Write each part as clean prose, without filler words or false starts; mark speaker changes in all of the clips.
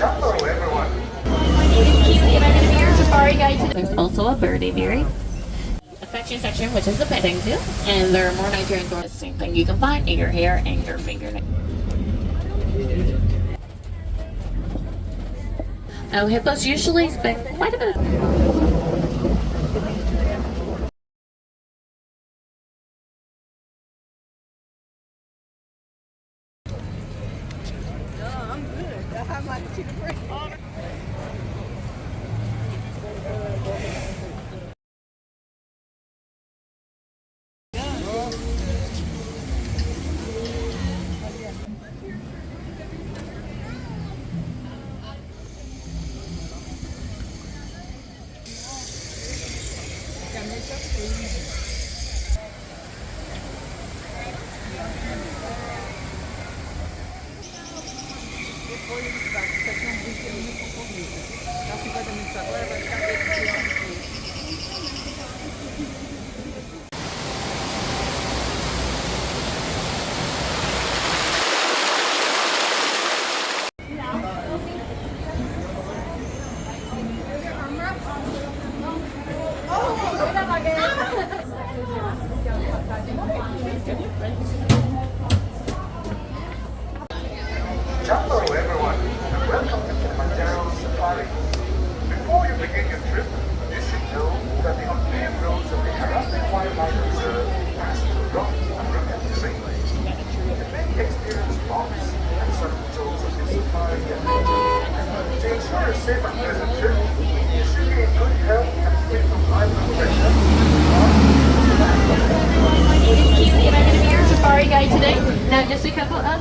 Speaker 1: Hello everyone.
Speaker 2: Safari guide. There's also a bird aviary, affection section, which is the petting zoo, and there are more Nigerian doors. Same thing you can find in your hair and your fingernails. Now, hippos usually spend quite a bit of
Speaker 1: Hello everyone, and welcome to Kilimanjaro Safaris. Before you begin your trip, you should know that the unpaved roads of the Harambe Wildlife Reserve pass through rough and rugged terrain. You may experience bumps and sudden jolts of the safari ahead. To ensure a safe and pleasant trip, you should be in good health and free from high blood pressure.
Speaker 2: Safari guide today. Now, just a couple of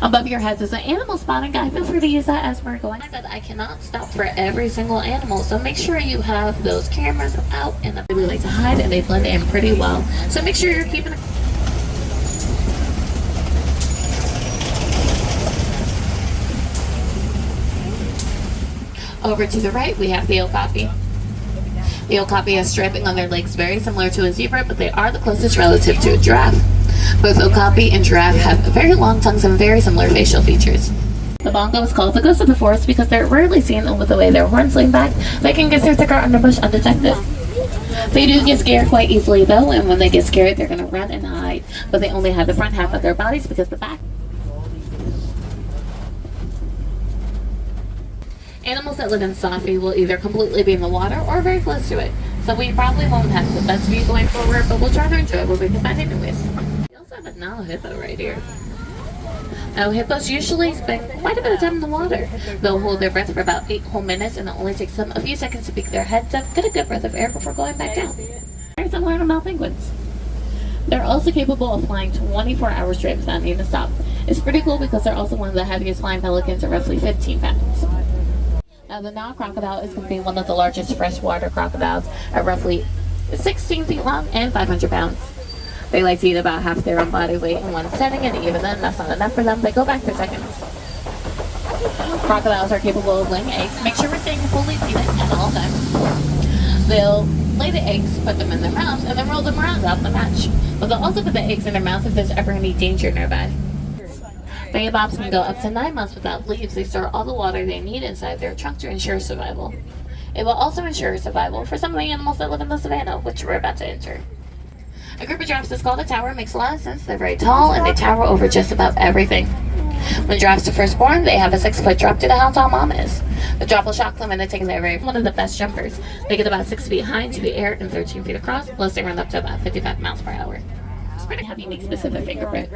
Speaker 2: above your heads is an animal spotting guide. Feel free to use that as we're going. But I cannot stop for every single animal, so make sure you have those cameras out, and they really like to hide and they blend in pretty well. So make sure you're keeping over to the right. We have the okapi. The okapi has striping on their legs, very similar to a zebra, but they are the closest relative to a giraffe. Both okapi and giraffe have very long tongues and very similar facial features. The bongo is called the ghost of the forest because they're rarely seen, and with the way their horns lean back, they can get through thicker underbush undetected. They do get scared quite easily though, and when they get scared, they're going to run and hide, but they only have the front half of their bodies because the back. Animals that live in Safi will either completely be in the water or very close to it, so we probably won't have the best view going forward, but we'll try to enjoy what we can find anyways. We also have a Nile hippo right here. Now, hippos usually spend quite a bit of time in the water. They'll hold their breath for about 8 whole minutes, and it only takes them a few seconds to peek their heads up, get a good breath of air before going back down. Very similar to male penguins. They're also capable of flying 24 hours straight without needing to stop. It's pretty cool because they're also one of the heaviest flying pelicans at roughly 15 pounds. Now, the Nile crocodile is going to be one of the largest freshwater crocodiles at roughly 16 feet long and 500 pounds. They like to eat about half their own body weight in one setting, and even then, that's not enough for them. They go back for seconds. Crocodiles are capable of laying eggs. Make sure we're staying fully seated at all times. They'll lay the eggs, put them in their mouths, and then roll them around out the hatch. But they'll also put the eggs in their mouths if there's ever any danger nearby. Baobabs can go up to 9 months without leaves. They store all the water they need inside their trunk to ensure survival. It will also ensure survival for some of the animals that live in the savannah, which we're about to enter. A group of giraffes is called a tower. It makes a lot of sense. They're very tall and they tower over just about everything. When giraffes are first born, they have a 6-foot drop due to how tall mom is. The drop will shock them and they take their very one of the best jumpers. They get about 6 feet high into the air and 13 feet across, plus they run up to about 55 miles per hour. Have a unique specific fingerprint.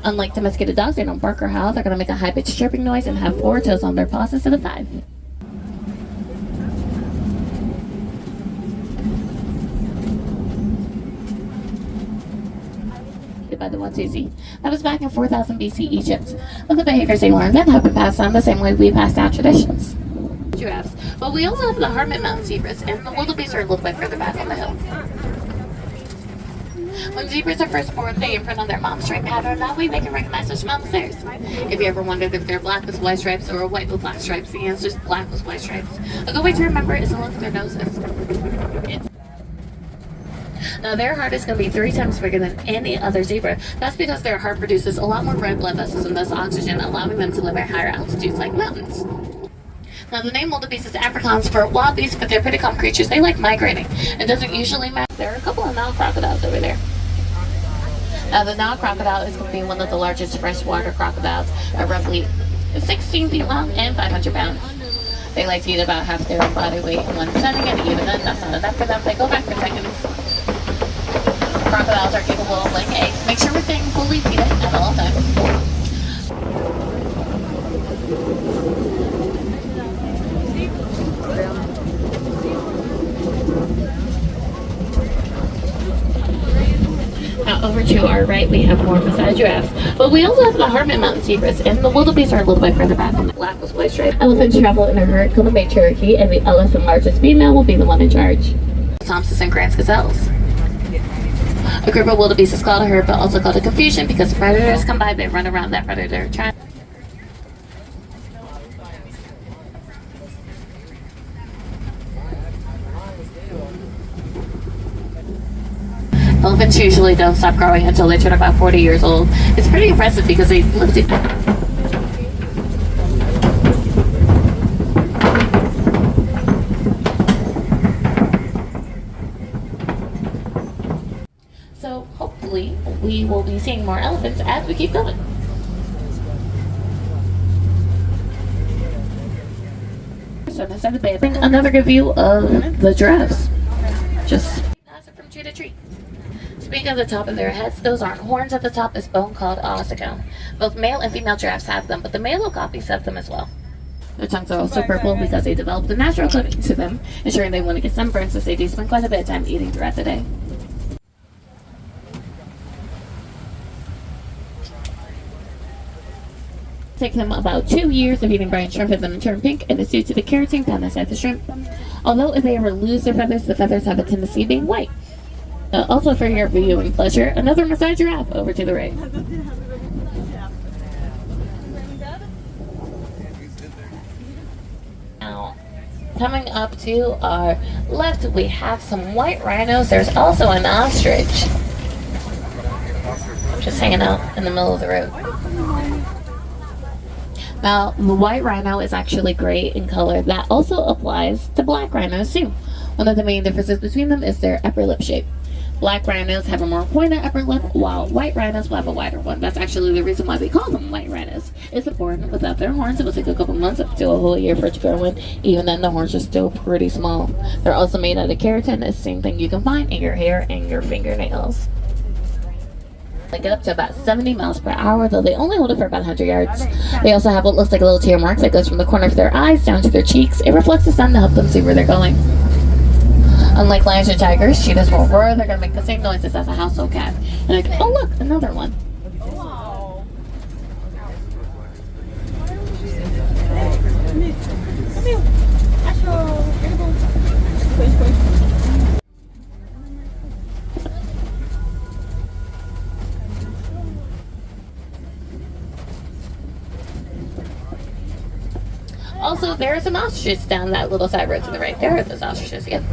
Speaker 2: Unlike domesticated dogs, they don't bark or howl. They're going to make a high-pitched chirping noise and have 4 toes on their paws instead of 5. By the Watusi. That was back in 4000 BC Egypt. But the behaviors they learned then have been passed on the same way we pass down traditions. Giraffes. But we also have the Harmon Mountain zebras, and the wildebeest are a little bit further back on the hill. When zebras are first born, they imprint on their mom's stripe pattern. That way they can recognize which mom's theirs. If you ever wondered if they're black with white stripes or white with black stripes, the answer is black with white stripes. A good way to remember is to look at their noses. Now their heart is going to be 3 times bigger than any other zebra. That's because their heart produces a lot more red blood vessels and thus oxygen, allowing them to live at higher altitudes like mountains. Now the name wildebeest is Afrikaans for wild beasts, but they're pretty calm creatures. They like migrating. It doesn't usually matter. There are a couple of Nile crocodiles over there. Now the Nile crocodile is going to be one of the largest freshwater crocodiles at roughly 16 feet long and 500 pounds. They like to eat about half their own body weight in one setting, and even then that's not enough for them. They go back for seconds. Crocodiles are capable of laying eggs. Make sure we're staying fully seated at all times. Now over to our right we have more beside giraffes, but we also have the Harambe mountain zebras, and the wildebeest are a little bit further back on the black with white stripes. Elephants travel in a herd called the matriarchy, and the eldest and largest female will be the one in charge. Thompsons and Grant's gazelles. A group of wildebeest is called a herd, but also called a confusion because if predators come by, they run around that predator trying. Elephants usually don't stop growing until they turn about 40 years old. It's pretty impressive because they live to... So hopefully we will be seeing more elephants as we keep going. So on this side of the bay, another good view of the giraffes. Just pass it from tree to tree. Speaking of the top of their heads, those aren't horns at the top, is bone called ossicone. Both male and female giraffes have them, but the male copies have them as well. Their tongues are also purple because they developed a natural coating to them, ensuring they wouldn't get sunburned since they do spend quite a bit of time eating throughout the day. It takes them about 2 years of eating brine shrimp for them to turn pink, and it's due to the keratin found inside the shrimp. Although if they ever lose their feathers, the feathers have a tendency of being white. Also for your viewing pleasure, another Maasai giraffe over to the right. Now, coming up to our left, we have some white rhinos. There's also an ostrich. Just hanging out in the middle of the road. Now, the white rhino is actually gray in color. That also applies to black rhinos too. One of the main differences between them is their upper lip shape. Black rhinos have a more pointed upper lip, while white rhinos will have a wider one. That's actually the reason why we call them white rhinos. It's important. Without their horns, it will take a couple months up to a whole year for it to grow in. Even then, the horns are still pretty small. They're also made out of keratin, the same thing you can find in your hair and your fingernails. They get up to about 70 miles per hour, though they only hold it for about 100 yards. They also have what looks like a little tear mark that goes from the corner of their eyes down to their cheeks. It reflects the sun to help them see where they're going. Unlike lions and tigers, cheetahs will roar. They're going to make the same noises as a household cat. And like, oh look, another one. Also, there are some ostriches down that little side road to the right. There are those ostriches, yep.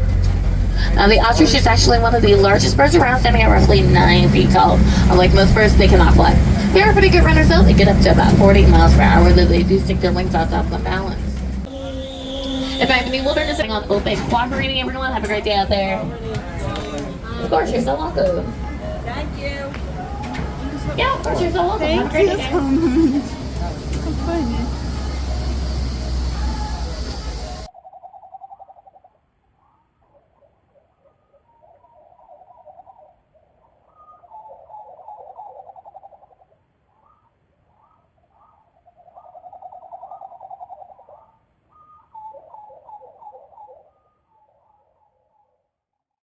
Speaker 2: Now, the ostrich is actually one of the largest birds around, standing at roughly 9 feet tall. Unlike most birds, they cannot fly. They are pretty good runners, though. They get up to about 40 miles per hour, though they do stick their wings out to help them balance. If I have any wilderness on open, cooperating, everyone, have a great day out there. Of course, you're so welcome.
Speaker 3: Thank you.
Speaker 2: Yeah, of course, you're so welcome. Have a great day.